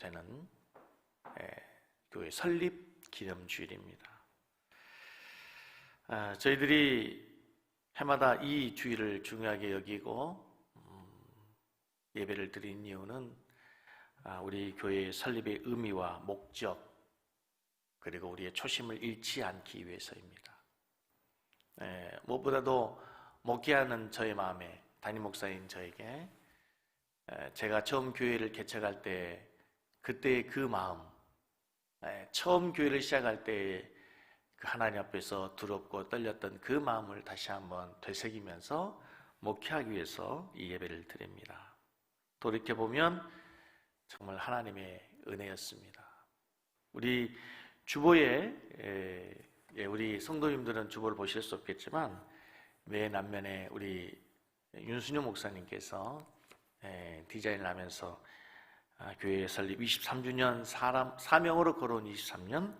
되는 교회 설립 기념주일입니다. 저희들이 해마다 이 주일을 중요하게 여기고 예배를 드린 이유는 우리 교회의 설립의 의미와 목적, 그리고 우리의 초심을 잃지 않기 위해서입니다. 무엇보다도 목회하는 저의 마음에, 담임 목사인 저에게 제가 처음 교회를 개척할 때 그때의 그 마음, 처음 교회를 시작할 때 그 하나님 앞에서 두렵고 떨렸던 그 마음을 다시 한번 되새기면서 목회하기 위해서 이 예배를 드립니다. 돌이켜보면 정말 하나님의 은혜였습니다. 우리 주보에 우리 성도님들은 주보를 보실 수 없겠지만 매 남면에 우리 윤순효 목사님께서 디자인을 하면서 교회 설립 23주년 사명으로 걸어온 23년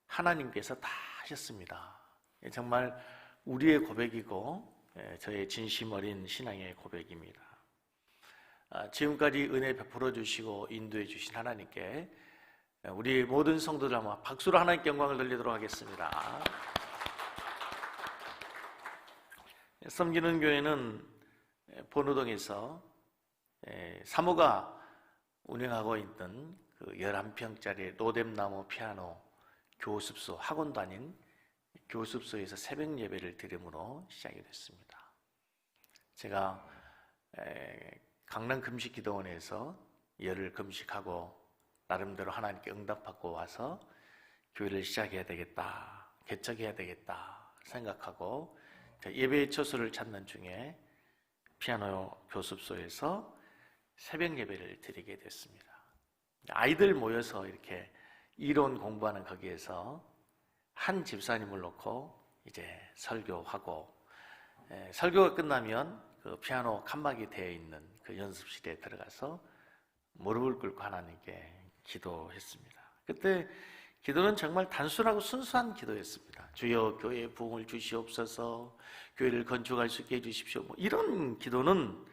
하나님께서 다 하셨습니다. 정말 우리의 고백이고 저의 진심 어린 신앙의 고백입니다. 지금까지 은혜 베풀어 주시고 인도해 주신 하나님께 우리 모든 성도들 한번 박수로 하나님께 영광을 돌리도록 하겠습니다. 섬기는 교회는 본호동에서 사모가 운영하고 있던 그 11평짜리 로뎀나무 피아노 교습소, 학원도 아닌 교습소에서 새벽 예배를 드림으로 시작이 됐습니다. 제가 강남 금식기도원에서 열흘 금식하고 나름대로 하나님께 응답받고 와서 교회를 시작해야 되겠다, 개척해야 되겠다 생각하고 예배의 처소를 찾는 중에 피아노 교습소에서 새벽 예배를 드리게 됐습니다. 아이들 모여서 이렇게 이론 공부하는 거기에서 한 집사님을 놓고 이제 설교하고, 설교가 끝나면 그 피아노 칸막이 되어 있는 그 연습실에 들어가서 무릎을 꿇고 하나님께 기도했습니다. 그때 기도는 정말 단순하고 순수한 기도였습니다. 주여 교회에 부흥을 주시옵소서, 교회를 건축할 수 있게 해주십시오. 이런 기도는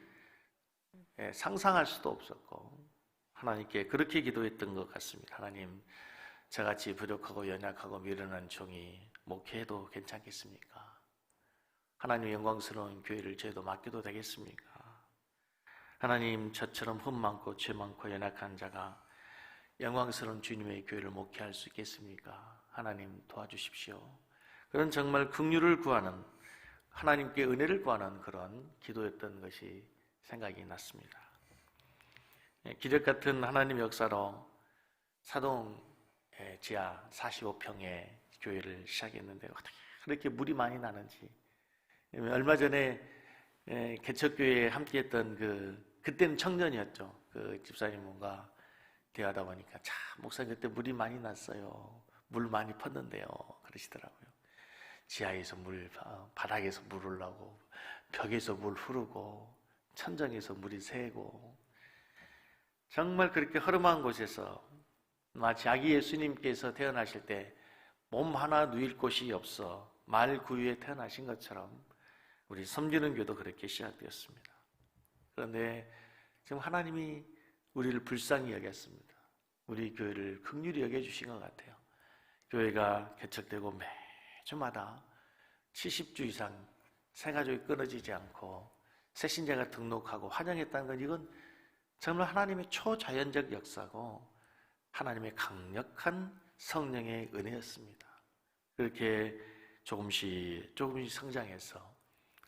상상할 수도 없었고 하나님께 그렇게 기도했던 것 같습니다. 하나님, 저같이 부족하고 연약하고 미련한 종이 목회해도 괜찮겠습니까? 하나님 영광스러운 교회를 저희도 맡겨도 되겠습니까? 하나님, 저처럼 흠 많고 죄 많고 연약한 자가 영광스러운 주님의 교회를 목회할 수 있겠습니까? 하나님 도와주십시오. 그런 정말 긍휼을 구하는, 하나님께 은혜를 구하는 그런 기도였던 것이 생각이 났습니다. 기적 같은 하나님의 역사로 사동 지하 45평의 교회를 시작했는데 어떻게 그렇게 물이 많이 나는지, 얼마 전에 개척교회에 함께했던 그때는 청년이었죠. 그 집사님과 대화하다 보니까 참 목사님 그때 물이 많이 났어요. 물 많이 펐는데요 그러시더라고요. 지하에서 물, 바닥에서 물 올라오고 벽에서 물 흐르고 천정에서 물이 새고, 정말 그렇게 허름한 곳에서 마치 아기 예수님께서 태어나실 때 몸 하나 누일 곳이 없어 말 구유에 태어나신 것처럼 우리 섬기는 교도 그렇게 시작되었습니다. 그런데 지금 하나님이 우리를 불쌍히 여겼습니다. 우리 교회를 긍휼히 여겨주신 것 같아요. 교회가 개척되고 매주마다 70주 이상 새가족이 끊어지지 않고 새신자가 등록하고 환영했다는 건 이건 정말 하나님의 초자연적 역사고 하나님의 강력한 성령의 은혜였습니다. 그렇게 조금씩 성장해서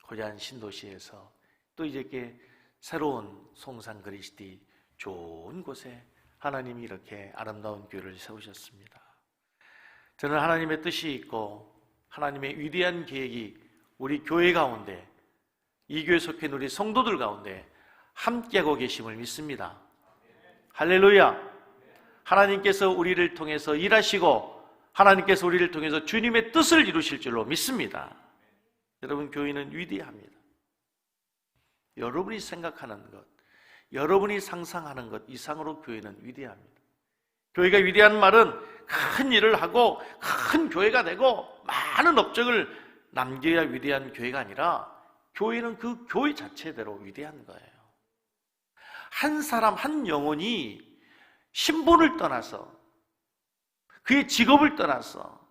고잔 신도시에서 또 이렇게 새로운 송산 그리스디 좋은 곳에 하나님이 이렇게 아름다운 교회를 세우셨습니다. 저는 하나님의 뜻이 있고 하나님의 위대한 계획이 우리 교회 가운데, 이 교회 속해 있는 우리 성도들 가운데 함께하고 계심을 믿습니다. 할렐루야! 하나님께서 우리를 통해서 일하시고 하나님께서 우리를 통해서 주님의 뜻을 이루실 줄로 믿습니다. 여러분, 교회는 위대합니다. 여러분이 생각하는 것, 여러분이 상상하는 것 이상으로 교회는 위대합니다. 교회가 위대한 말은 큰 일을 하고 큰 교회가 되고 많은 업적을 남겨야 위대한 교회가 아니라 교회는 그 교회 자체대로 위대한 거예요. 한 사람, 한 영혼이 신분을 떠나서, 그의 직업을 떠나서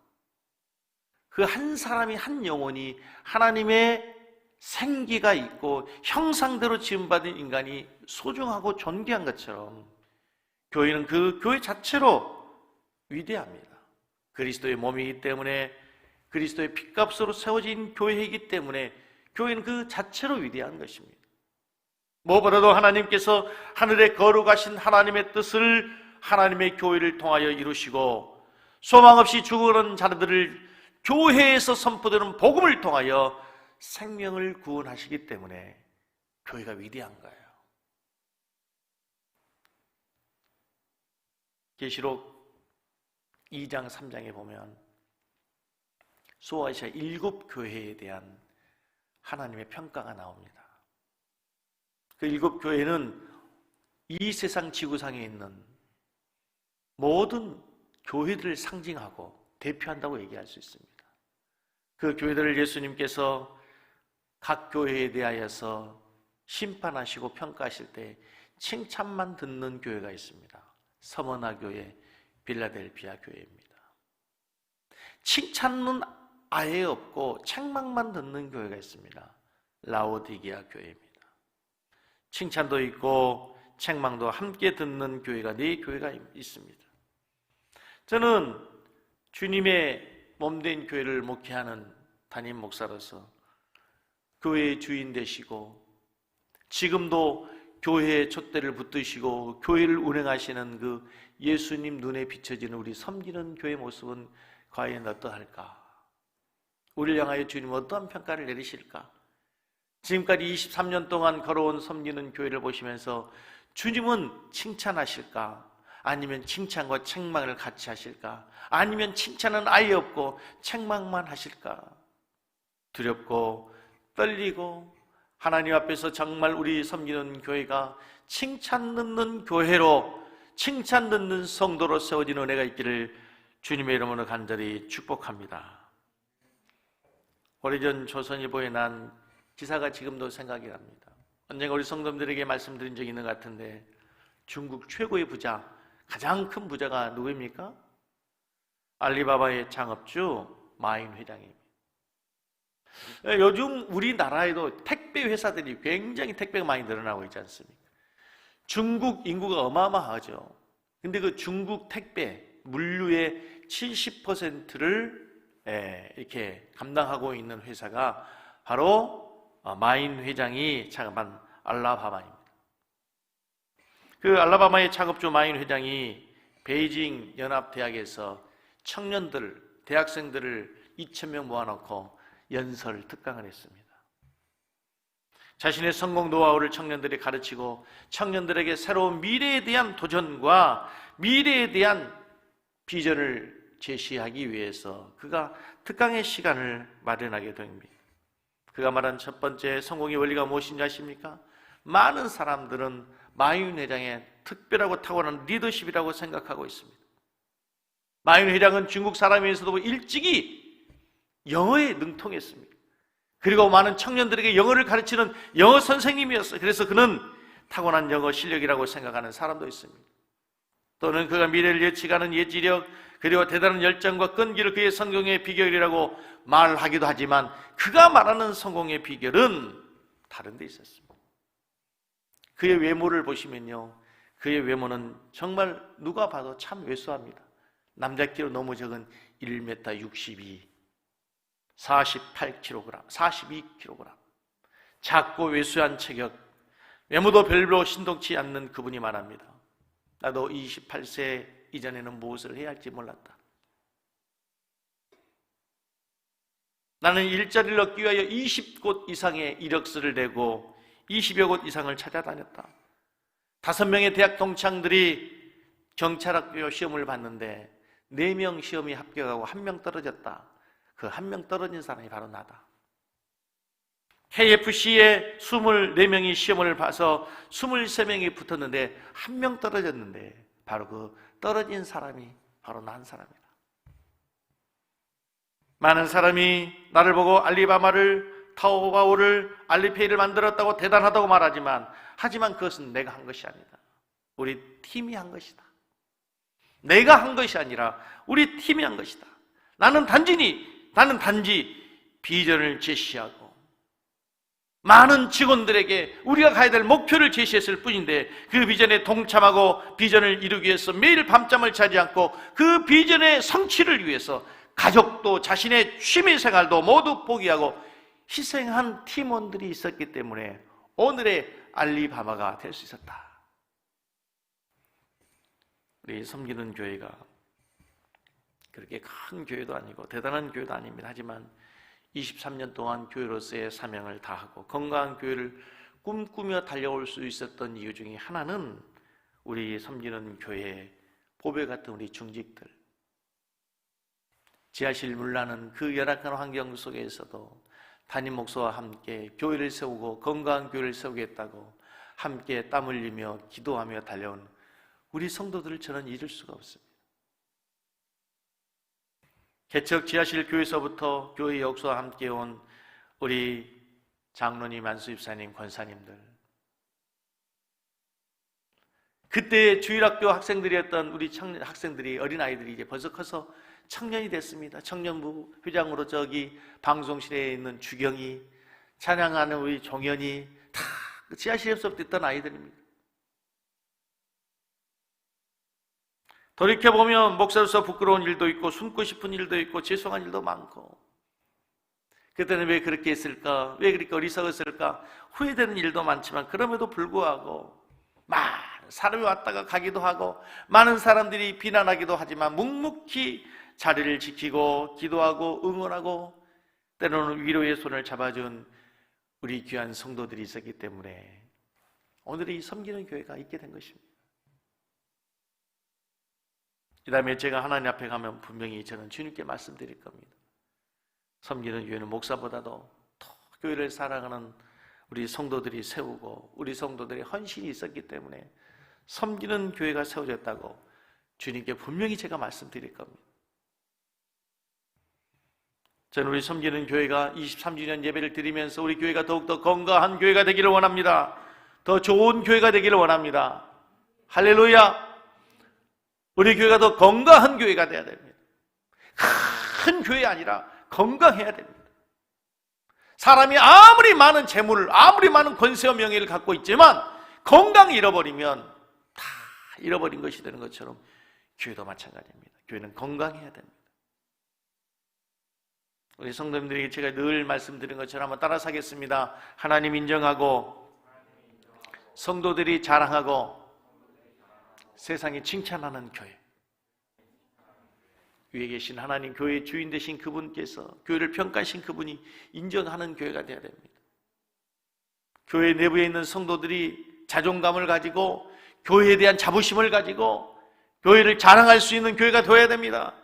그 한 사람이, 한 영혼이 하나님의 생기가 있고 형상대로 지음받은 인간이 소중하고 존귀한 것처럼 교회는 그 교회 자체로 위대합니다. 그리스도의 몸이기 때문에, 그리스도의 핏값으로 세워진 교회이기 때문에 교회는 그 자체로 위대한 것입니다. 무엇보다도 하나님께서 하늘에 거룩하신 하나님의 뜻을 하나님의 교회를 통하여 이루시고 소망 없이 죽어가는 자들을 교회에서 선포되는 복음을 통하여 생명을 구원하시기 때문에 교회가 위대한 거예요. 계시록 2장 3장에 보면 소아시아 7교회에 대한 하나님의 평가가 나옵니다. 그 7교회는 이 세상 지구상에 있는 모든 교회들을 상징하고 대표한다고 얘기할 수 있습니다. 그 교회들을 예수님께서 각 교회에 대하여서 심판하시고 평가하실 때 칭찬만 듣는 교회가 있습니다. 서머나 교회, 빌라델피아 교회입니다. 칭찬은 아예 없고 책망만 듣는 교회가 있습니다. 라오디게아 교회입니다. 칭찬도 있고 책망도 함께 듣는 교회가 4교회가 있습니다. 저는 주님의 몸된 교회를 목회하는 담임 목사로서 교회의 주인 되시고 지금도 교회의 촛대를 붙드시고 교회를 운행하시는 그 예수님 눈에 비춰지는 우리 섬기는 교회의 모습은 과연 어떠할까? 우리를 향하여 주님은 어떠한 평가를 내리실까? 지금까지 23년 동안 걸어온 섬기는 교회를 보시면서 주님은 칭찬하실까? 아니면 칭찬과 책망을 같이 하실까? 아니면 칭찬은 아예 없고 책망만 하실까? 두렵고 떨리고 하나님 앞에서 정말 우리 섬기는 교회가 칭찬 듣는 교회로, 칭찬 듣는 성도로 세워진 은혜가 있기를 주님의 이름으로 간절히 축복합니다. 오래전 조선일보에 난 기사가 지금도 생각이 납니다. 언젠가 우리 성도들에게 말씀드린 적이 있는 것 같은데 중국 최고의 부자, 가장 큰 부자가 누구입니까? 알리바바의 창업주 마인 회장입니다. 요즘 우리나라에도 택배 회사들이 굉장히 택배가 많이 늘어나고 있지 않습니까? 중국 인구가 어마어마하죠. 근데 그 중국 택배 물류의 70%를 이렇게 감당하고 있는 회사가 바로 마인 회장이 창업한 알라바마입니다. 그 알라바마의 창업주 마인 회장이 베이징 연합대학에서 청년들, 대학생들을 2,000명 모아놓고 연설 특강을 했습니다. 자신의 성공 노하우를 청년들이 가르치고 청년들에게 새로운 미래에 대한 도전과 미래에 대한 비전을 제시하기 위해서 그가 특강의 시간을 마련하게 됩니다. 그가 말한 첫 번째 성공의 원리가 무엇인지 아십니까? 많은 사람들은 마윈 회장의 특별하고 타고난 리더십이라고 생각하고 있습니다. 마윈 회장은 중국 사람이면서도 일찍이 영어에 능통했습니다. 그리고 많은 청년들에게 영어를 가르치는 영어 선생님이었어요. 그래서 그는 타고난 영어 실력이라고 생각하는 사람도 있습니다. 또는 그가 미래를 예측하는 예지력, 그리고 대단한 열정과 끈기를 그의 성공의 비결이라고 말하기도 하지만 그가 말하는 성공의 비결은 다른 데 있었습니다. 그의 외모를 보시면요, 그의 외모는 정말 누가 봐도 참 왜소합니다. 남자 키로 너무 적은 1m 62, 48kg, 42kg, 작고 왜소한 체격, 외모도 별로 신동치 않는 그분이 말합니다. 나도 28세 이전에는 무엇을 해야 할지 몰랐다. 나는 일자리를 얻기 위하여 20곳 이상의 이력서를 내고 20여 곳 이상을 찾아다녔다. 5명의 대학 동창들이 경찰학교 시험을 봤는데 4명 시험이 합격하고 1명 떨어졌다. 그 1명 떨어진 사람이 바로 나다. KFC에 24명이 시험을 봐서 23명이 붙었는데 1명 떨어졌는데 바로 그 떨어진 사람이 바로 난 사람이다. 많은 사람이 나를 보고 알리바바를, 타오바오를, 알리페이를 만들었다고 대단하다고 말하지만 하지만 그것은 내가 한 것이 아니다. 우리 팀이 한 것이다. 내가 한 것이 아니라 우리 팀이 한 것이다. 나는 단지 비전을 제시하고 많은 직원들에게 우리가 가야 될 목표를 제시했을 뿐인데, 그 비전에 동참하고 비전을 이루기 위해서 매일 밤잠을 자지 않고 그 비전의 성취를 위해서 가족도 자신의 취미생활도 모두 포기하고 희생한 팀원들이 있었기 때문에 오늘의 알리바바가 될 수 있었다. 우리 섬기는 교회가 그렇게 큰 교회도 아니고 대단한 교회도 아닙니다. 하지만 23년 동안 교회로서의 사명을 다하고 건강한 교회를 꿈꾸며 달려올 수 있었던 이유 중에 하나는 우리 섬기는 교회의 보배 같은 우리 중직들, 지하실 물나는 그 열악한 환경 속에서도 담임 목사와 함께 교회를 세우고 건강한 교회를 세우겠다고 함께 땀 흘리며 기도하며 달려온 우리 성도들을 저는 잊을 수가 없습니다. 개척 지하실 교회에서부터 교회 역사와 함께 온 우리 장로님, 안수집사님, 권사님들, 그때 주일학교 학생들이었던 우리 학생들이, 어린아이들이 이제 벌써 커서 청년이 됐습니다. 청년부 회장으로 저기 방송실에 있는 주경이, 찬양하는 우리 종현이 다 지하실에서부터 있던 아이들입니다. 돌이켜보면 목사로서 부끄러운 일도 있고 숨고 싶은 일도 있고 죄송한 일도 많고, 그때는 왜 그렇게 했을까? 왜 그렇게 어리석었을까? 후회되는 일도 많지만 그럼에도 불구하고 많은 사람이 왔다가 가기도 하고 많은 사람들이 비난하기도 하지만 묵묵히 자리를 지키고 기도하고 응원하고 때로는 위로의 손을 잡아준 우리 귀한 성도들이 있었기 때문에 오늘 이 섬기는 교회가 있게 된 것입니다. 그 다음에 제가 하나님 앞에 가면 분명히 저는 주님께 말씀드릴 겁니다. 섬기는 교회는 목사보다도 더 교회를 사랑하는 우리 성도들이 세우고 우리 성도들의 헌신이 있었기 때문에 섬기는 교회가 세워졌다고 주님께 분명히 제가 말씀드릴 겁니다. 저는 우리 섬기는 교회가 23주년 예배를 드리면서 우리 교회가 더욱더 건강한 교회가 되기를 원합니다. 더 좋은 교회가 되기를 원합니다. 할렐루야! 우리 교회가 더 건강한 교회가 되어야 됩니다. 큰 교회 아니라 건강해야 됩니다. 사람이 아무리 많은 재물을, 아무리 많은 권세와 명예를 갖고 있지만 건강을 잃어버리면 다 잃어버린 것이 되는 것처럼 교회도 마찬가지입니다. 교회는 건강해야 됩니다. 우리 성도님들에게 제가 늘 말씀드린 것처럼 한번 따라서 하겠습니다. 하나님 인정하고 성도들이 자랑하고 세상이 칭찬하는 교회. 위에 계신 하나님, 교회의 주인 되신 그분께서, 교회를 평가하신 그분이 인정하는 교회가 되어야 됩니다. 교회 내부에 있는 성도들이 자존감을 가지고 교회에 대한 자부심을 가지고 교회를 자랑할 수 있는 교회가 되어야 됩니다.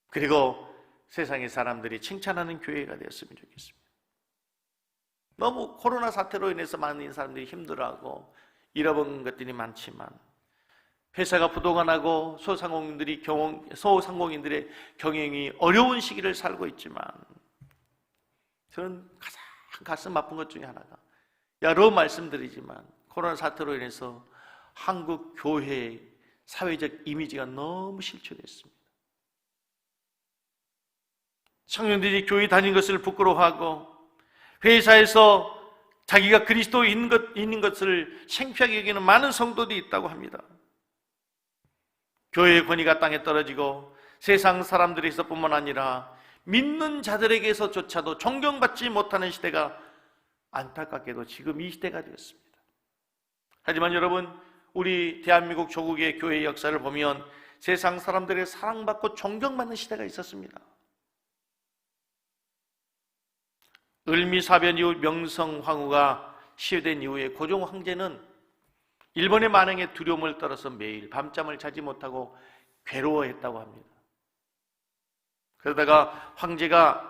그리고 세상의 사람들이 칭찬하는 교회가 되었으면 좋겠습니다. 너무 코로나 사태로 인해서 많은 사람들이 힘들어하고 잃어버린 것들이 많지만 회사가 부도가 소상공인들의 경영이 어려운 시기를 살고 있지만 저는 가장 가슴 아픈 것 중에 하나가 여러 말씀드리지만 코로나 사태로 인해서 한국 교회의 사회적 이미지가 너무 실추됐습니다. 청년들이 교회 다니는 것을 부끄러워하고 회사에서 자기가 그리스도인 것을 창피하게 여기는 많은 성도들이 있다고 합니다. 교회의 권위가 땅에 떨어지고 세상 사람들에게서 뿐만 아니라 믿는 자들에게서조차도 존경받지 못하는 시대가 안타깝게도 지금 이 시대가 되었습니다. 하지만 여러분, 우리 대한민국 조국의 교회의 역사를 보면 세상 사람들의 사랑받고 존경받는 시대가 있었습니다. 을미사변 이후 명성황후가 시효된 이후에 고종 황제는 일본의 만행에 두려움을 떨어서 매일 밤잠을 자지 못하고 괴로워했다고 합니다. 그러다가 황제가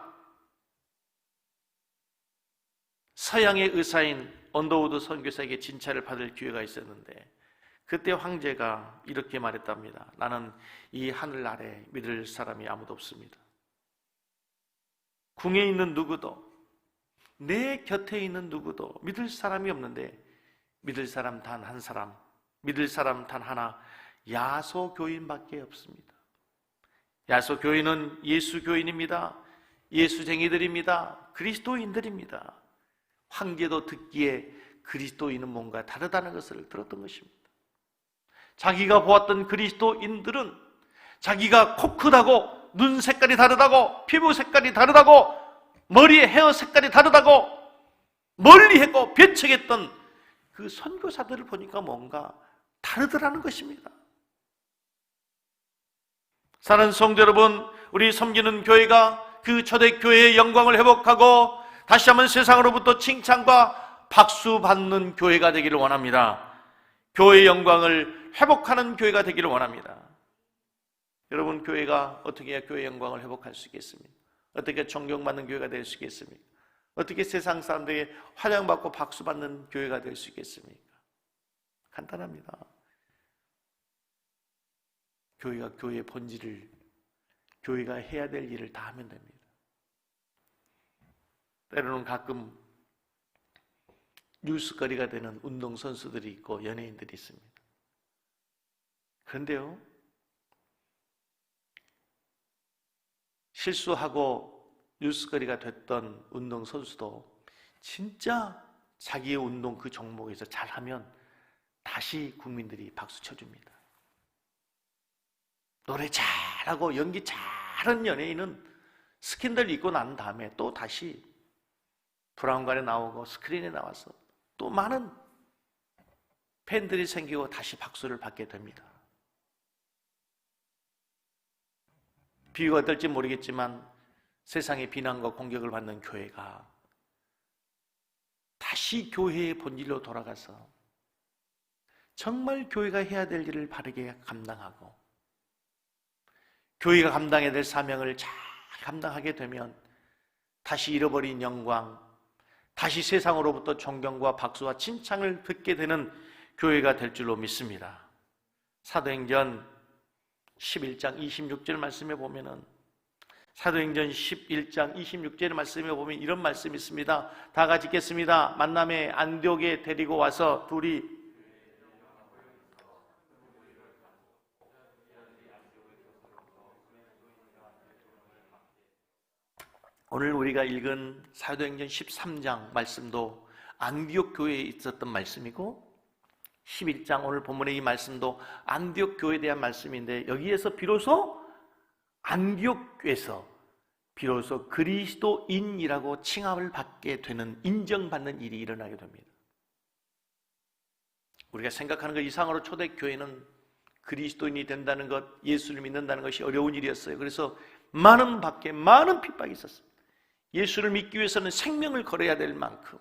서양의 의사인 언더우드 선교사에게 진찰을 받을 기회가 있었는데 그때 황제가 이렇게 말했답니다. 나는 이 하늘 아래 믿을 사람이 아무도 없습니다. 궁에 있는 누구도, 내 곁에 있는 누구도 믿을 사람이 없는데 믿을 사람 단 한 사람, 믿을 사람 단 하나, 야소 교인밖에 없습니다. 야소 교인은 예수 교인입니다. 예수쟁이들입니다. 그리스도인들입니다. 황제도 듣기에 그리스도인은 뭔가 다르다는 것을 들었던 것입니다. 자기가 보았던 그리스도인들은 자기가 코 크다고, 눈 색깔이 다르다고, 피부 색깔이 다르다고, 머리의 헤어 색깔이 다르다고 멀리 했고 배척했던 그 선교사들을 보니까 뭔가 다르더라는 것입니다. 사랑하는 성도 여러분, 우리 섬기는 교회가 그 초대교회의 영광을 회복하고 다시 한번 세상으로부터 칭찬과 박수 받는 교회가 되기를 원합니다. 교회의 영광을 회복하는 교회가 되기를 원합니다. 여러분, 교회가 어떻게 해야 교회의 영광을 회복할 수 있겠습니까? 어떻게 존경받는 교회가 될 수 있겠습니까? 어떻게 세상 사람들에게 환영받고 박수받는 교회가 될 수 있겠습니까? 간단합니다. 교회가 교회의 본질을, 교회가 해야 될 일을 다 하면 됩니다. 때로는 가끔 뉴스거리가 되는 운동선수들이 있고 연예인들이 있습니다. 그런데요, 실수하고 뉴스거리가 됐던 운동선수도 진짜 자기의 운동 그 종목에서 잘하면 다시 국민들이 박수 쳐줍니다. 노래 잘하고 연기 잘하는 연예인은 스캔들 있고 난 다음에 또 다시 브라운관에 나오고 스크린에 나와서 또 많은 팬들이 생기고 다시 박수를 받게 됩니다. 비유가 어떨지 모르겠지만 세상의 비난과 공격을 받는 교회가 다시 교회의 본질로 돌아가서 정말 교회가 해야 될 일을 바르게 감당하고 교회가 감당해야 될 사명을 잘 감당하게 되면 다시 잃어버린 영광, 다시 세상으로부터 존경과 박수와 칭찬을 듣게 되는 교회가 될 줄로 믿습니다. 사도행전 11장 26절 말씀에 보면은 사도행전 11장 26절 말씀에 보면 이런 말씀이 있습니다. 다 같이 읽겠습니다. 만남에 안디옥에 데리고 와서 둘이 오늘 우리가 읽은 사도행전 13장 말씀도 안디옥 교회에 있었던 말씀이고 11장 오늘 본문의 이 말씀도 안디옥 교회에 대한 말씀인데 여기에서 비로소 안디옥에서 비로소 그리스도인이라고 칭함을 받게 되는, 인정받는 일이 일어나게 됩니다. 우리가 생각하는 것 이상으로 초대교회는 그리스도인이 된다는 것, 예수를 믿는다는 것이 어려운 일이었어요. 그래서 많은 밖에 많은 핍박이 있었습니다. 예수를 믿기 위해서는 생명을 걸어야 될 만큼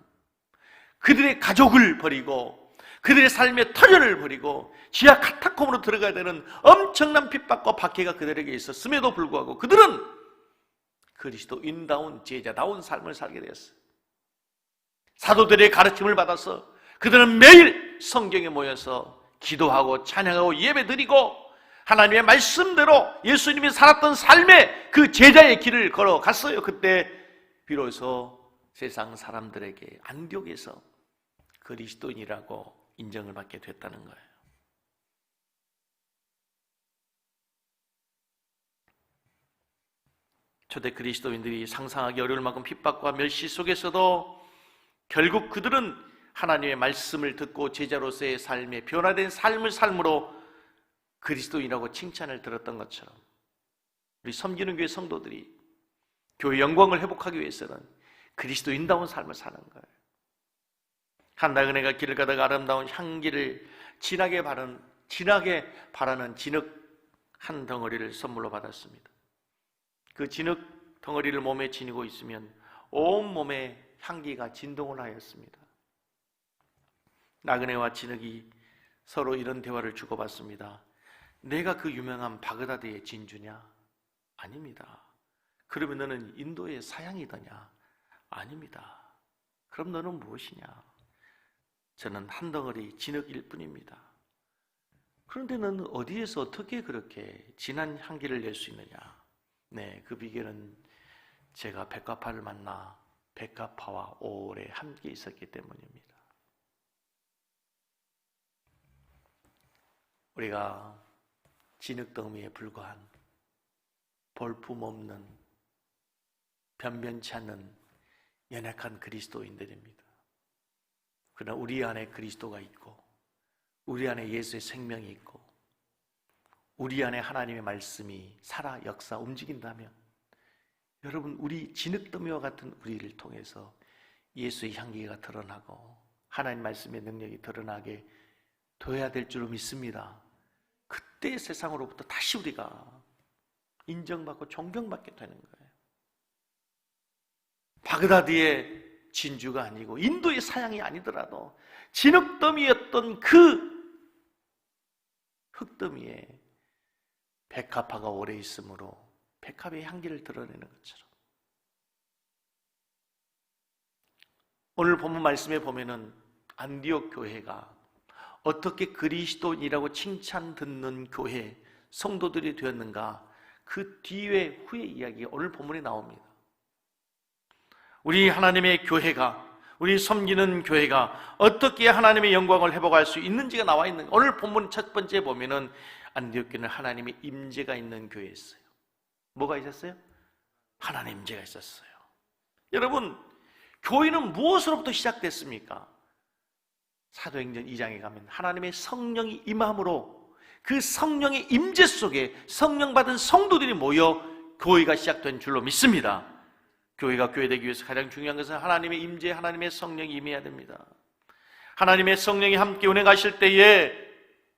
그들의 가족을 버리고 그들의 삶의 터전을 버리고 지하 카타콤으로 들어가야 되는 엄청난 핍박과 박해가 그들에게 있었음에도 불구하고 그들은 그리스도인다운 제자다운 삶을 살게 되었어요. 사도들의 가르침을 받아서 그들은 매일 성경에 모여서 기도하고 찬양하고 예배드리고 하나님의 말씀대로 예수님이 살았던 삶의 그 제자의 길을 걸어갔어요. 그때 비로소 세상 사람들에게 안디옥에서 그리스도인이라고 인정을 받게 됐다는 거예요. 초대 그리스도인들이 상상하기 어려울 만큼 핍박과 멸시 속에서도 결국 그들은 하나님의 말씀을 듣고 제자로서의 삶에 변화된 삶을 삶으로 그리스도인이라고 칭찬을 들었던 것처럼 우리 섬기는 교회 성도들이 교회 영광을 회복하기 위해서는 그리스도인다운 삶을 사는 거예요. 한나그네가 길을 가다가 아름다운 향기를 진하게 바라는 진흙 한 덩어리를 선물로 받았습니다. 그 진흙 덩어리를 몸에 지니고 있으면 온 몸에 향기가 진동을 하였습니다. 나그네와 진흙이 서로 이런 대화를 주고받습니다. 내가 그 유명한 바그다드의 진주냐? 아닙니다. 그러면 너는 인도의 사양이더냐? 아닙니다. 그럼 너는 무엇이냐? 저는 한 덩어리 진흙일 뿐입니다. 그런데 너는 어디에서 어떻게 그렇게 진한 향기를 낼 수 있느냐? 네, 그 비결은 제가 백과파를 만나 백과파와 오래 함께 있었기 때문입니다. 우리가 진흙더미에 불과한 볼품없는 변변치 않는 연약한 그리스도인들입니다. 그러나 우리 안에 그리스도가 있고 우리 안에 예수의 생명이 있고 우리 안에 하나님의 말씀이 살아 역사 움직인다면 여러분, 우리 진흙더미와 같은 우리를 통해서 예수의 향기가 드러나고 하나님 말씀의 능력이 드러나게 되어야 될 줄로 믿습니다. 그때 세상으로부터 다시 우리가 인정받고 존경받게 되는 거예요. 바그다드의 진주가 아니고 인도의 사양이 아니더라도 진흙더미였던 그 흙더미에 백합화가 오래 있으므로 백합의 향기를 드러내는 것처럼 오늘 본문 말씀에 보면은 안디옥 교회가 어떻게 그리스도인이라고 칭찬 듣는 교회 성도들이 되었는가, 그 뒤에 후의 이야기가 오늘 본문에 나옵니다. 우리 하나님의 교회가, 우리 섬기는 교회가 어떻게 하나님의 영광을 회복할 수 있는지가 나와 있는 거예요. 오늘 본문 첫 번째 보면은 안디옥 교회는 하나님의 임재가 있는 교회였어요. 뭐가 있었어요? 하나님의 임재가 있었어요. 여러분, 교회는 무엇으로부터 시작됐습니까? 사도행전 2장에 가면 하나님의 성령이 임함으로 그 성령의 임재 속에 성령 받은 성도들이 모여 교회가 시작된 줄로 믿습니다. 교회가 교회되기 위해서 가장 중요한 것은 하나님의 임재, 하나님의 성령이 임해야 됩니다. 하나님의 성령이 함께 운행하실 때에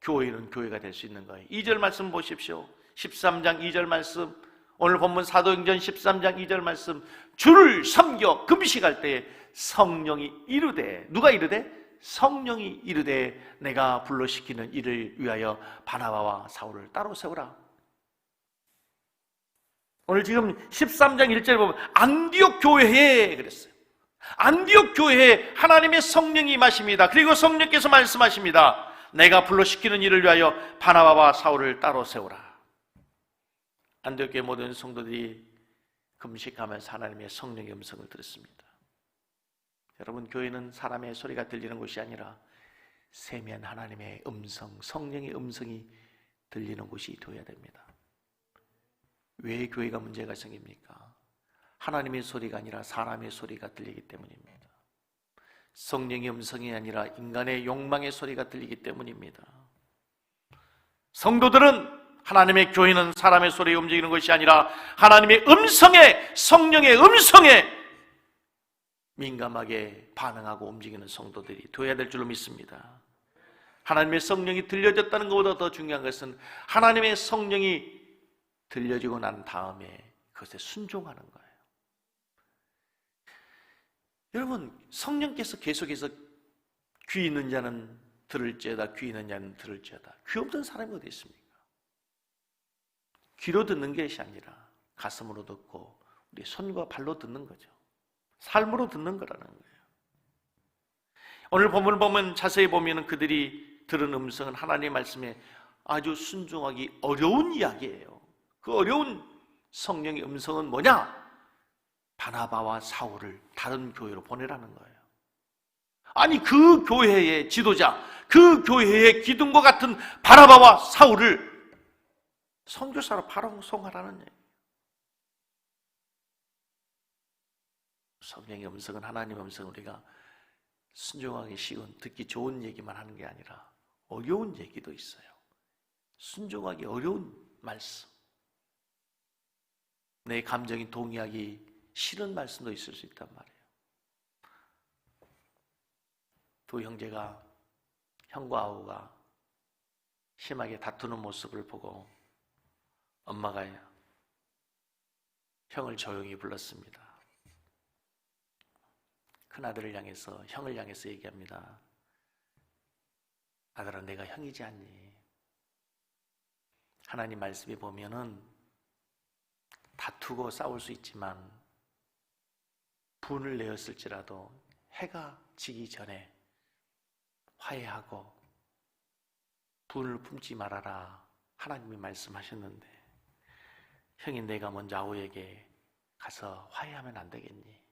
교회는 교회가 될 수 있는 거예요. 2절 말씀 보십시오. 13장 2절 말씀, 오늘 본문 사도행전 13장 2절 말씀, 주를 섬겨 금식할 때에 성령이 이르되, 누가 이르되? 성령이 이르되 내가 불러시키는 이를 위하여 바나바와 사울을 따로 세우라. 오늘 지금 13장 1절에 보면 안디옥 교회에 그랬어요. 안디옥 교회에 하나님의 성령이 임하십니다. 그리고 성령께서 말씀하십니다. 내가 불러시키는 이를 위하여 바나바와 사울을 따로 세우라. 안디옥 교회 모든 성도들이 금식하면서 하나님의 성령의 음성을 들었습니다. 여러분, 교회는 사람의 소리가 들리는 곳이 아니라 세미한 하나님의 음성, 성령의 음성이 들리는 곳이 되어야 됩니다. 왜 교회가 문제가 생깁니까? 하나님의 소리가 아니라 사람의 소리가 들리기 때문입니다. 성령의 음성이 아니라 인간의 욕망의 소리가 들리기 때문입니다. 성도들은, 하나님의 교회는 사람의 소리에 움직이는 것이 아니라 하나님의 음성에, 성령의 음성에 민감하게 반응하고 움직이는 성도들이 되어야 될 줄로 믿습니다. 하나님의 성령이 들려졌다는 것보다 더 중요한 것은 하나님의 성령이 들려지고 난 다음에 그것에 순종하는 거예요. 여러분, 성령께서 계속해서 귀 있는 자는 들을지어다, 귀 있는 자는 들을지어다. 귀 없는 사람이 어디 있습니까? 귀로 듣는 것이 아니라 가슴으로 듣고 우리 손과 발로 듣는 거죠. 삶으로 듣는 거라는 거예요. 오늘 본문을 보면 자세히 보면 그들이 들은 음성은 하나님의 말씀에 아주 순종하기 어려운 이야기예요. 그 어려운 성령의 음성은 뭐냐? 바나바와 사울을 다른 교회로 보내라는 거예요. 아니, 그 교회의 지도자, 그 교회의 기둥과 같은 바나바와 사울을 선교사로 파송하라는 얘기예요. 성령의 음성은, 하나님의 음성은 우리가 순종하기 쉬운, 듣기 좋은 얘기만 하는 게 아니라 어려운 얘기도 있어요. 순종하기 어려운 말씀, 내 감정이 동의하기 싫은 말씀도 있을 수 있단 말이에요. 두 형제가, 형과 아우가 심하게 다투는 모습을 보고 엄마가 형을 조용히 불렀습니다. 큰아들을 향해서, 형을 향해서 얘기합니다. 아들아, 내가 형이지 않니? 하나님 말씀에 보면은 다투고 싸울 수 있지만 분을 내었을지라도 해가 지기 전에 화해하고 분을 품지 말아라, 하나님이 말씀하셨는데 형이 내가 먼저 아우에게 가서 화해하면 안 되겠니?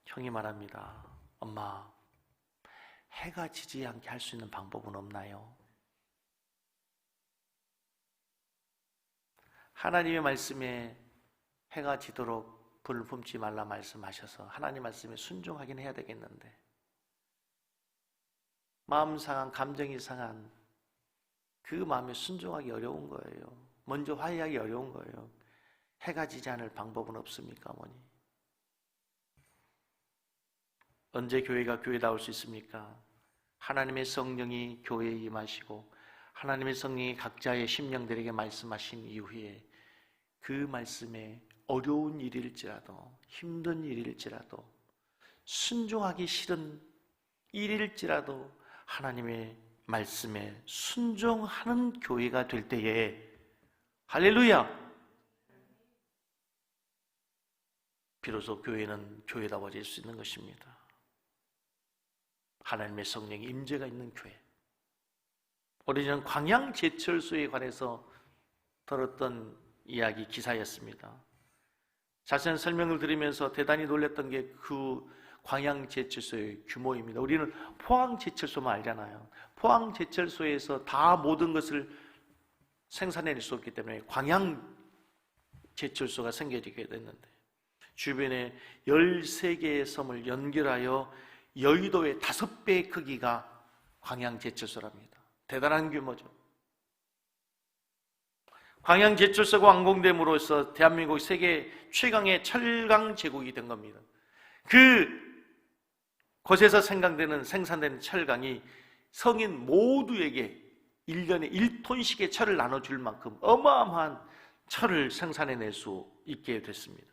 형이 말합니다. 엄마, 해가 지지 않게 할 수 있는 방법은 없나요? 하나님의 말씀에 해가 지도록 불을 품지 말라 말씀하셔서 하나님 말씀에 순종하긴 해야 되겠는데, 마음 상한, 감정이 상한 그 마음에 순종하기 어려운 거예요. 먼저 화해하기 어려운 거예요. 해가 지지 않을 방법은 없습니까, 어머니? 언제 교회가 교회다울 수 있습니까? 하나님의 성령이 교회에 임하시고 하나님의 성령이 각자의 심령들에게 말씀하신 이후에 그 말씀에 어려운 일일지라도, 힘든 일일지라도, 순종하기 싫은 일일지라도 하나님의 말씀에 순종하는 교회가 될 때에, 할렐루야! 비로소 교회는 교회다워질 수 있는 것입니다. 하나님의 성령의 임재가 있는 교회. 오래전 광양 제철소에 관해서 들었던 이야기 기사였습니다. 자세한 설명을 들으면서 대단히 놀랐던 게 그 광양 제철소의 규모입니다. 우리는 포항 제철소만 알잖아요. 포항 제철소에서 다 모든 것을 생산해낼 수 없기 때문에 광양 제철소가 생겨지게 됐는데, 주변에 13개의 섬을 연결하여 여의도의 5배의 크기가 광양 제철소랍니다. 대단한 규모죠. 광양 제철소가 완공됨으로써 대한민국 세계 최강의 철강 제국이 된 겁니다. 그 곳에서 생산되는 철강이 성인 모두에게 1년에 1톤씩의 철을 나눠줄 만큼 어마어마한 철을 생산해낼 수 있게 됐습니다.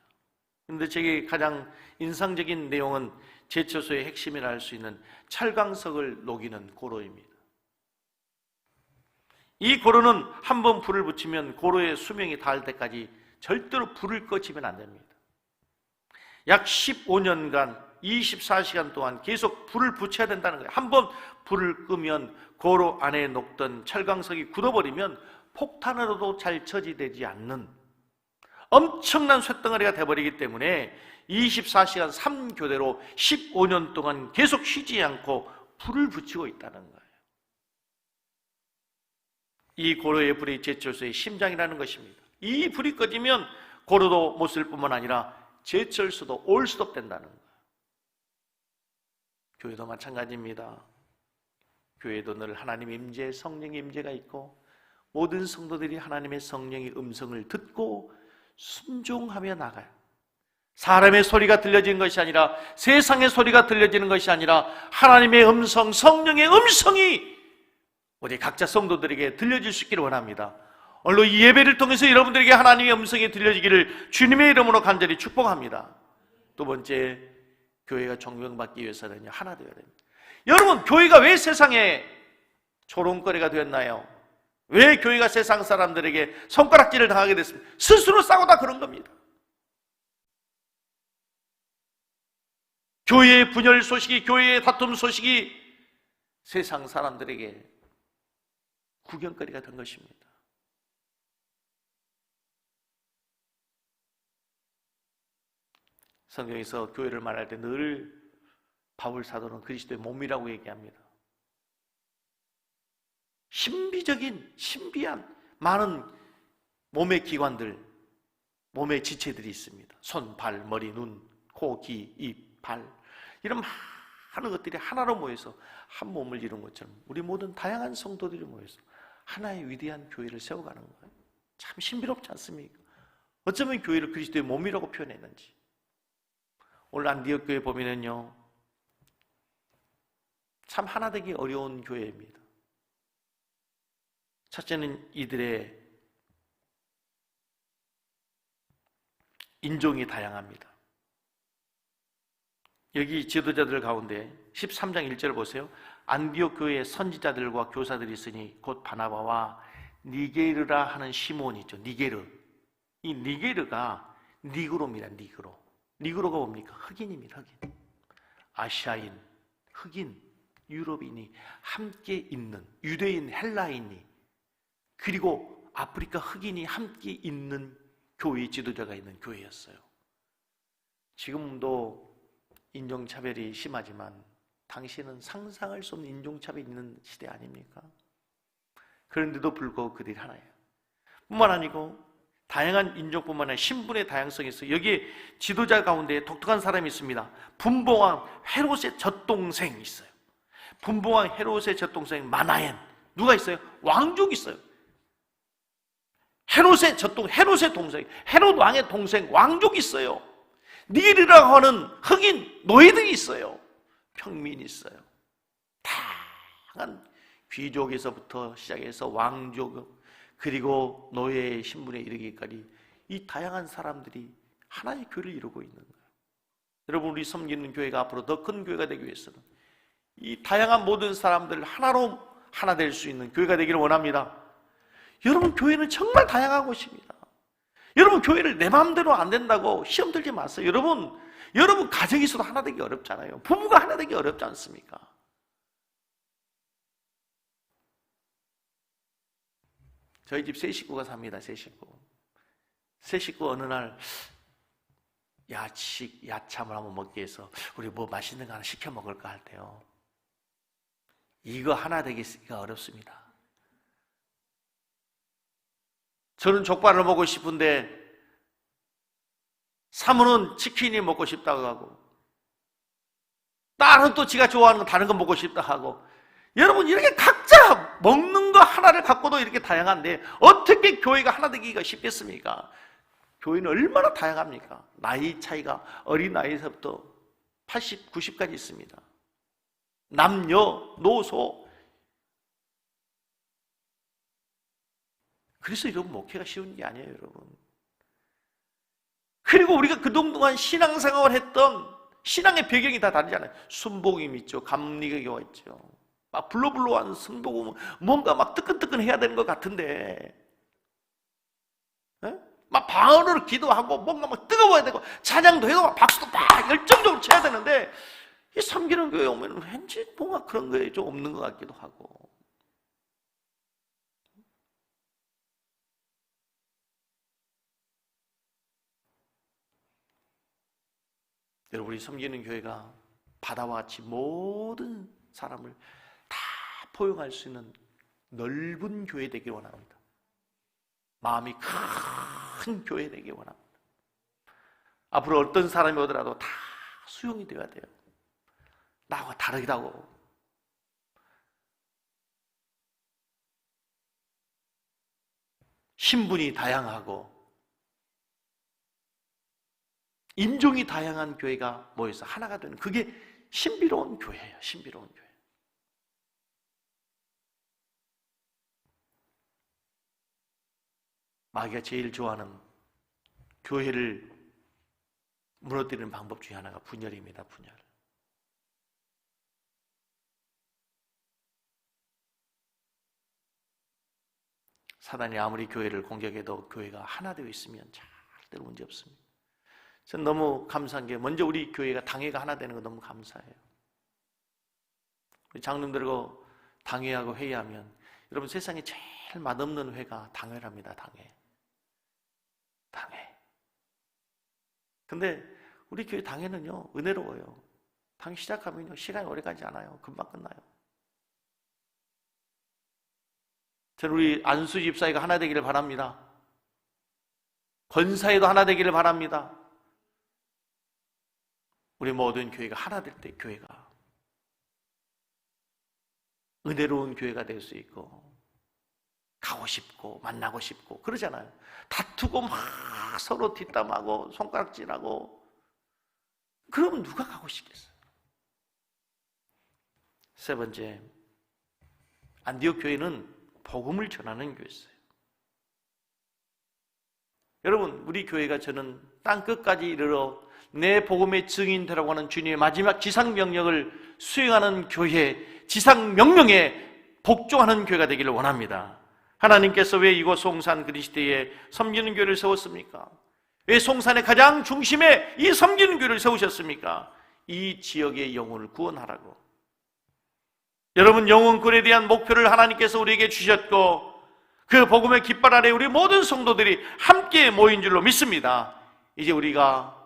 그런데 제게 가장 인상적인 내용은 제철소의 핵심이라 할 수 있는 철강석을 녹이는 고로입니다. 이 고로는 한번 불을 붙이면 고로의 수명이 닿을 때까지 절대로 불을 꺼지면 안 됩니다. 약 15년간 24시간 동안 계속 불을 붙여야 된다는 거예요. 한번 불을 끄면 고로 안에 녹던 철강석이 굳어버리면 폭탄으로도 잘 처지되지 않는 엄청난 쇳덩어리가 돼버리기 때문에 24시간 3교대로 15년 동안 계속 쉬지 않고 불을 붙이고 있다는 거예요. 이 고로의 불이 제철소의 심장이라는 것입니다. 이 불이 꺼지면 고로도 못 쓸 뿐만 아니라 제철소도 올 수도 없다는 거예요. 교회도 마찬가지입니다. 교회도 늘 하나님의 임재, 성령의 임재가 있고 모든 성도들이 하나님의 성령의 음성을 듣고 순종하며 나가요. 사람의 소리가 들려지는 것이 아니라, 세상의 소리가 들려지는 것이 아니라 하나님의 음성, 성령의 음성이 우리 각자 성도들에게 들려질 수 있기를 원합니다. 오늘 이 예배를 통해서 여러분들에게 하나님의 음성이 들려지기를 주님의 이름으로 간절히 축복합니다. 두 번째, 교회가 존경받기 위해서는 하나 되어야 됩니다. 여러분, 교회가 왜 세상에 조롱거리가 되었나요? 왜 교회가 세상 사람들에게 손가락질을 당하게 됐습니까? 스스로 싸우다 그런 겁니다. 교회의 분열 소식이, 교회의 다툼 소식이 세상 사람들에게 구경거리가 된 것입니다. 성경에서 교회를 말할 때 늘 바울 사도는 그리스도의 몸이라고 얘기합니다. 신비한 많은 몸의 기관들, 몸의 지체들이 있습니다. 손, 발, 머리, 눈, 코, 귀, 입, 발, 이런 많은 것들이 하나로 모여서 한 몸을 이룬 것처럼 우리 모든 다양한 성도들이 모여서 하나의 위대한 교회를 세워가는 거예요. 참 신비롭지 않습니까? 어쩌면 교회를 그리스도의 몸이라고 표현했는지. 오늘 안디옥 교회 보면은요, 참 하나 되기 어려운 교회입니다. 첫째는 이들의 인종이 다양합니다. 여기 지도자들 가운데 13장 1절 보세요. 안디옥 교회에 선지자들과 교사들이 있으니 곧 바나바와 니게르라 하는 시몬이죠. 니게르. 이 니게르가 니그로입니다. 니그로. 니그로가 뭡니까? 흑인입니다. 흑인. 아시아인, 흑인, 유럽인이 함께 있는, 유대인, 헬라인이, 그리고 아프리카 흑인이 함께 있는 교회 지도자가 있는 교회였어요. 지금도 인종차별이 심하지만 당시에는 상상할 수 없는 인종차별이 있는 시대 아닙니까? 그런데도 불구하고 그들이 하나예요. 뿐만 아니고 다양한 인종뿐만 아니라 신분의 다양성이 있어요. 여기에 지도자 가운데 독특한 사람이 있습니다. 분봉왕 헤롯의 젖동생이 있어요. 분봉왕 헤롯의 젖동생 마나엔. 누가 있어요? 왕족이 있어요. 헤롯의 동생, 헤롯 왕의 동생 왕족이 있어요. 닐이라고 하는 흑인 노예들이 있어요. 평민이 있어요. 다양한 귀족에서부터 시작해서 왕족, 그리고 노예의 신분에 이르기까지 이 다양한 사람들이 하나의 교회를 이루고 있는 거예요. 여러분, 우리 섬기는 교회가 앞으로 더 큰 교회가 되기 위해서는 이 다양한 모든 사람들 하나로 하나 될 수 있는 교회가 되기를 원합니다. 여러분, 교회는 정말 다양한 곳입니다. 여러분, 교회를 내 마음대로 안 된다고 시험 들지 마세요. 여러분 가정에서도 하나 되기 어렵잖아요. 부부가 하나 되기 어렵지 않습니까? 저희 집 세 식구가 삽니다. 세 식구 어느 날 야참을 한번 먹기 위해서 우리 뭐 맛있는 거 하나 시켜 먹을까 할 때요, 이거 하나 되기가 어렵습니다. 저는 족발을 먹고 싶은데 사모는 치킨이 먹고 싶다고 하고, 딸은 또 지가 좋아하는 거 다른 거 먹고 싶다 하고, 여러분, 이렇게 각자 먹는 거 하나를 갖고도 이렇게 다양한데 어떻게 교회가 하나 되기가 쉽겠습니까? 교회는 얼마나 다양합니까? 나이 차이가 어린 나이에서부터 80, 90까지 있습니다. 남녀, 노소. 그래서 여러분, 목회가 쉬운 게 아니에요, 여러분. 그리고 우리가 그동안 신앙생활을 했던 신앙의 배경이 다 다르잖아요. 순복음이 있죠. 감리교가 있죠. 막 불로불로한 순복음, 뭔가 막 뜨끈뜨끈 해야 되는 것 같은데, 막 방언으로 기도하고 뭔가 막 뜨거워야 되고 찬양도 해도 막 박수도 막 열정적으로 쳐야 되는데, 이 섬기는 교회 오면 왠지 뭔가 그런 거에 좀 없는 것 같기도 하고. 여러분, 우리 섬기는 교회가 바다와 같이 모든 사람을 다 포용할 수 있는 넓은 교회 되길 원합니다. 마음이 큰 교회 되길 원합니다. 앞으로 어떤 사람이 오더라도 다 수용이 되어야 돼요. 나와 다르다고. 신분이 다양하고 인종이 다양한 교회가 모여서 하나가 되는, 그게 신비로운 교회예요. 신비로운 교회. 마귀가 제일 좋아하는 교회를 무너뜨리는 방법 중에 하나가 분열입니다. 분열. 사단이 아무리 교회를 공격해도 교회가 하나 되어 있으면 절대로 문제 없습니다. 저는 너무 감사한 게, 먼저 우리 교회가 당회가 하나 되는 거 너무 감사해요. 우리 장로님들하고 당회하고 회의하면, 여러분, 세상에 제일 맛없는 회가 당회랍니다. 당회. 근데 우리 교회 당회는요, 은혜로워요. 당회 시작하면요, 시간이 오래 가지 않아요. 금방 끝나요. 저는 우리 안수 집사회가 하나 되기를 바랍니다. 권사회도 하나 되기를 바랍니다. 우리 모든 교회가 하나 될 때 교회가 은혜로운 교회가 될 수 있고, 가고 싶고 만나고 싶고 그러잖아요. 다투고 막 서로 뒷담하고 손가락질하고, 그러면 누가 가고 싶겠어요? 세 번째, 안디옥 교회는 복음을 전하는 교회였어요. 여러분, 우리 교회가 저는 땅끝까지 이르러 내 복음의 증인 되라고 하는 주님의 마지막 지상명령을 수행하는 교회, 지상명령에 복종하는 교회가 되기를 원합니다. 하나님께서 왜 이곳 송산 그리스도에 섬기는 교회를 세웠습니까? 왜 송산의 가장 중심에 이 섬기는 교회를 세우셨습니까? 이 지역의 영혼을 구원하라고. 여러분, 영혼권에 대한 목표를 하나님께서 우리에게 주셨고, 그 복음의 깃발 아래 우리 모든 성도들이 함께 모인 줄로 믿습니다. 이제 우리가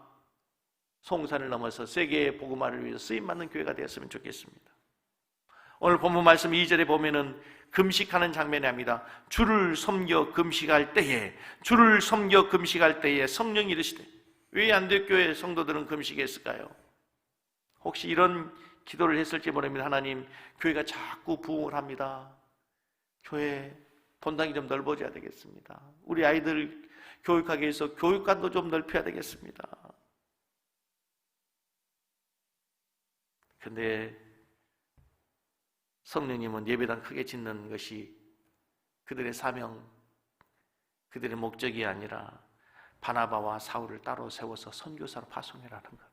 송산을 넘어서 세계의 복음화를 위해서 쓰임받는 교회가 되었으면 좋겠습니다. 오늘 본문 말씀 2절에 보면은 금식하는 장면이 합니다. 주를 섬겨 금식할 때에, 주를 섬겨 금식할 때에 성령이 이르시되. 왜 안디옥교회 성도들은 금식했을까요? 혹시 이런 기도를 했을지 모릅니다. 하나님, 교회가 자꾸 부흥을 합니다. 교회 본당이 좀 넓어져야 되겠습니다. 우리 아이들 교육하기 위해서 교육관도 좀 넓혀야 되겠습니다. 근데 성령님은 예배당 크게 짓는 것이 그들의 사명, 그들의 목적이 아니라 바나바와 사울을 따로 세워서 선교사로 파송해라는 겁니다.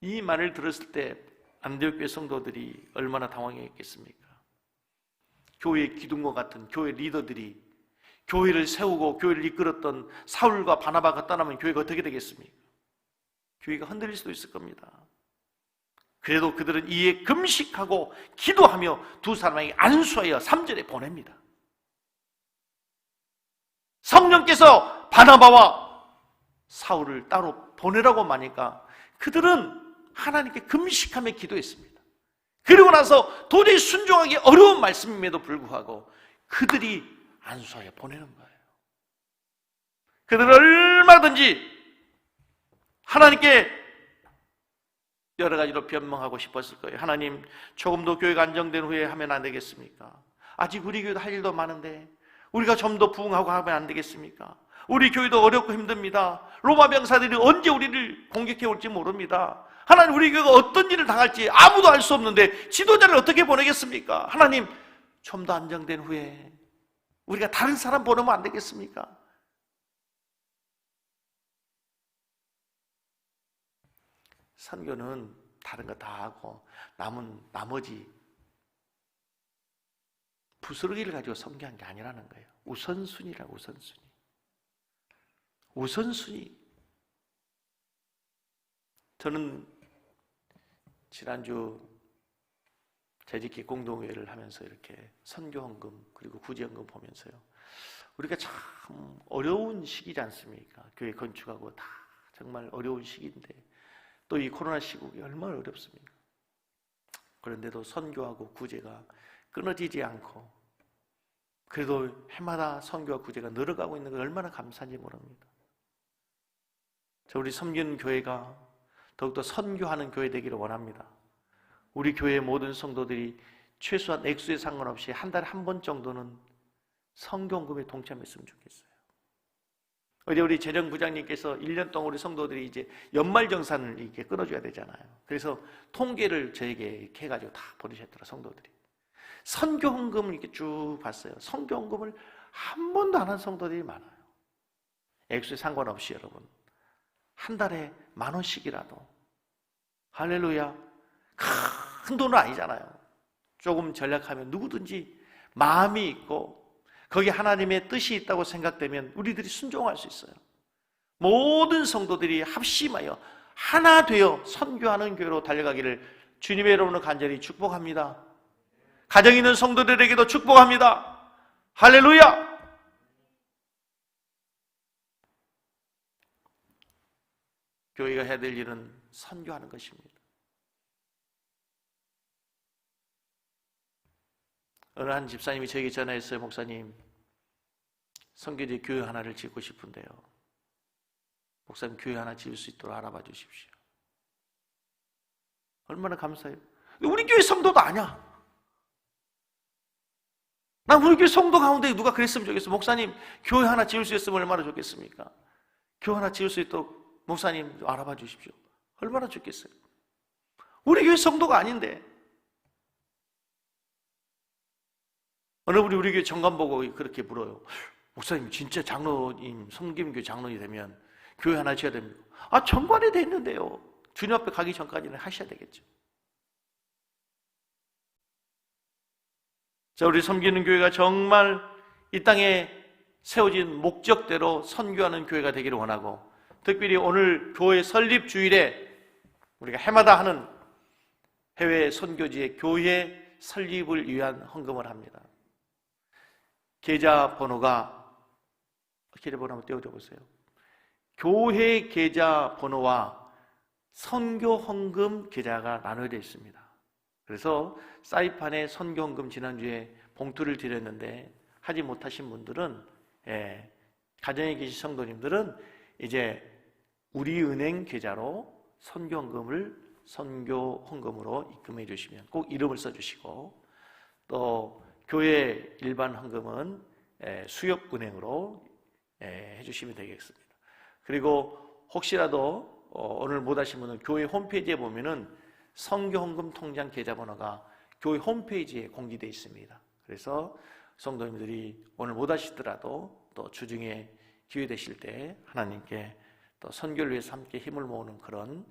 이 말을 들었을 때 안디옥교회 성도들이 얼마나 당황했겠습니까? 교회의 기둥과 같은 교회 리더들이 교회를 세우고 교회를 이끌었던 사울과 바나바가 떠나면 교회가 어떻게 되겠습니까? 교회가 흔들릴 수도 있을 겁니다. 그래도 그들은 이에 금식하고 기도하며 두 사람에게 안수하여 3절에 보냅니다. 성령께서 바나바와 사울을 따로 보내라고 하니까 그들은 하나님께 금식하며 기도했습니다. 그리고 나서 도저히 순종하기 어려운 말씀임에도 불구하고 그들이 안수하여 보내는 거예요. 그들은 얼마든지 하나님께 여러 가지로 변명하고 싶었을 거예요. 하나님, 조금 더 교회가 안정된 후에 하면 안 되겠습니까? 아직 우리 교회도 할 일도 많은데 우리가 좀 더 부흥하고 하면 안 되겠습니까? 우리 교회도 어렵고 힘듭니다. 로마 병사들이 언제 우리를 공격해 올지 모릅니다. 하나님, 우리 교회가 어떤 일을 당할지 아무도 알 수 없는데 지도자를 어떻게 보내겠습니까? 하나님, 좀 더 안정된 후에 우리가 다른 사람 보내면 안 되겠습니까? 선교는 다른 거 다 하고 남은 나머지 부스러기를 가지고 선교한 게 아니라는 거예요. 우선순위라고. 우선순위. 저는 지난주 재직기 공동회를 하면서 이렇게 선교헌금 그리고 구제헌금 보면서요, 우리가 참 어려운 시기지 않습니까? 교회 건축하고 다 정말 어려운 시기인데 또 이 코로나 시국이 얼마나 어렵습니까? 그런데도 선교하고 구제가 끊어지지 않고 그래도 해마다 선교와 구제가 늘어가고 있는 게 얼마나 감사한지 모릅니다. 우리 섬기는 교회가 더욱더 선교하는 교회 되기를 원합니다. 우리 교회의 모든 성도들이 최소한 액수에 상관없이 한 달에 한 번 정도는 선교헌금에 동참했으면 좋겠어요. 어제 우리 재정부장님께서 1년 동안 우리 성도들이 이제 연말정산을 이렇게 끊어줘야 되잖아요. 그래서 통계를 저에게 이렇게 해가지고 다 보내셨더라, 성도들이. 선교헌금을 이렇게 쭉 봤어요. 선교헌금을 한 번도 안 한 성도들이 많아요. 액수에 상관없이 여러분, 한 달에 10,000원씩이라도. 할렐루야. 큰 돈은 아니잖아요. 조금 절약하면 누구든지 마음이 있고 거기에 하나님의 뜻이 있다고 생각되면 우리들이 순종할 수 있어요. 모든 성도들이 합심하여 하나 되어 선교하는 교회로 달려가기를 주님의 이름으로 간절히 축복합니다. 가정 있는 성도들에게도 축복합니다. 할렐루야! 교회가 해야 될 일은 선교하는 것입니다. 어느 한 집사님이 저에게 전화했어요. 목사님, 선교지 교회 하나를 짓고 싶은데요, 목사님 교회 하나 지을 수 있도록 알아봐 주십시오. 얼마나 감사해요. 우리 교회 성도도 아니야. 난 우리 교회 성도 가운데 누가 그랬으면 좋겠어. 목사님 교회 하나 지을 수 있으면 얼마나 좋겠습니까? 교회 하나 지을 수 있도록 목사님 알아봐 주십시오. 얼마나 좋겠어요. 우리 교회 성도가 아닌데. 어느 분이 우리 교회 정관 보고 그렇게 물어요. 목사님 진짜 장로님, 섬김교회 장로이 되면 교회 하나 지어야 됩니까? 아, 정관이 돼 있는데요. 주님 앞에 가기 전까지는 하셔야 되겠죠. 자, 우리 섬기는 교회가 정말 이 땅에 세워진 목적대로 선교하는 교회가 되기를 원하고, 특별히 오늘 교회 설립 주일에 우리가 해마다 하는 해외 선교지의 교회 설립을 위한 헌금을 합니다. 계좌번호가, 계좌번호 한번 띄워줘 보세요. 교회 계좌번호와 선교 헌금 계좌가 나눠져 있습니다. 그래서 사이판에 선교 헌금 지난주에 봉투를 드렸는데 하지 못하신 분들은 가정에 계신 성도님들은 이제 우리은행 계좌로 선교 헌금으로 입금해 주시면 꼭 이름을 써주시고, 또 교회 일반 헌금은 수협은행으로 해주시면 되겠습니다. 그리고 혹시라도 오늘 못 하신 분은 교회 홈페이지에 보면은 선교 헌금 통장 계좌번호가 교회 홈페이지에 공지되어 있습니다. 그래서 성도님들이 오늘 못 하시더라도 또 주중에 기회 되실 때 하나님께 또 선교를 위해서 함께 힘을 모으는 그런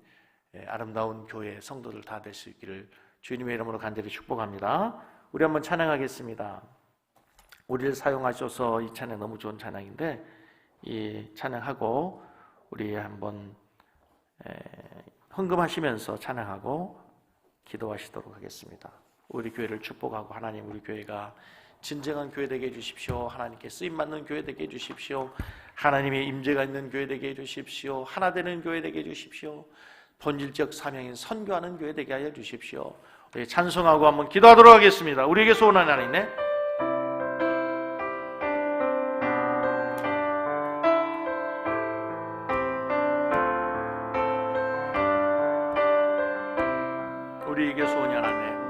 아름다운 교회 성도들 다 될 수 있기를 주님의 이름으로 간절히 축복합니다. 우리 한번 찬양하겠습니다. 우리를 사용하셔서, 이 찬양 너무 좋은 찬양인데 이 찬양하고 우리 한번 헌금하시면서 찬양하고 기도하시도록 하겠습니다. 우리 교회를 축복하고, 하나님 우리 교회가 진정한 교회 되게 해주십시오. 하나님께 쓰임받는 교회 되게 해주십시오. 하나님의 임재가 있는 교회 되게 해주십시오. 하나 되는 교회 되게 해주십시오. 본질적 사명인 선교하는 교회 되게 하여 주십시오. 우리 찬송하고 한번 기도하도록 하겠습니다. 우리에게 소원한 하나님,